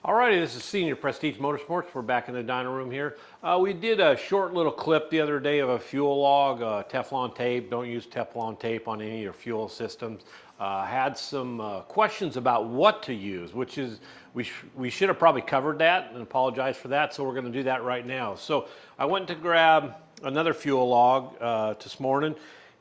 Alrighty, this is Senior Prestige Motorsports. We're back in the dyno room here. We did a short little clip the other day of a fuel log, Teflon tape. Don't use Teflon tape on any of your fuel systems. Had some questions about what to use, which is, we should have probably covered that and apologize for that, so we're going to do that right now. So I went to grab another fuel log this morning,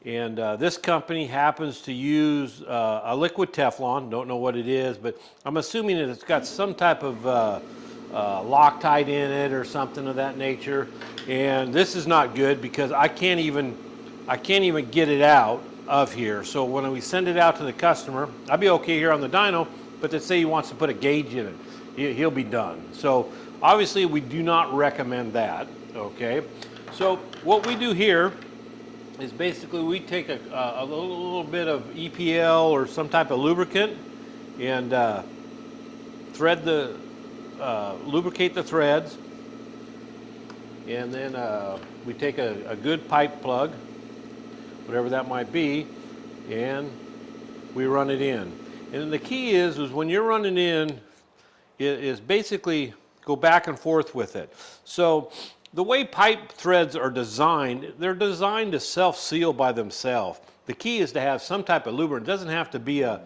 and this company happens to use a liquid Teflon. Don't know what it is, but I'm assuming that it's got some type of Loctite in it or something of that nature. And this is not good because I can't even get it out of here. So when we send it out to the customer, I'll be okay here on the dyno, but to say he wants to put a gauge in it, he'll be done. So obviously we do not recommend that, okay? So what we do here is basically we take a little bit of EPL or some type of lubricant and lubricate the threads, and then we take a good pipe plug, whatever that might be, and we run it in. And the key is when you're running in, is basically go back and forth with it. So the way pipe threads are designed, they're designed to self-seal by themselves. The key is to have some type of lubricant. It doesn't have to be a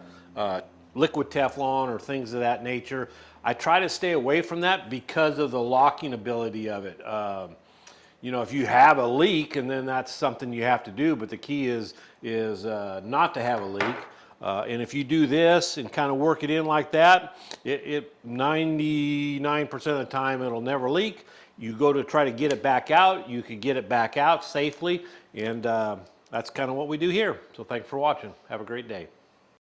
liquid Teflon or things of that nature. I try to stay away from that because of the locking ability of it. You know, if you have a leak, and then that's something you have to do, but the key is not to have a leak. And if you do this and kind of work it in like that, 99% of the time it'll never leak. You go to try to get it back out, you can get it back out safely, and that's kind of what we do here. So thanks for watching. Have a great day.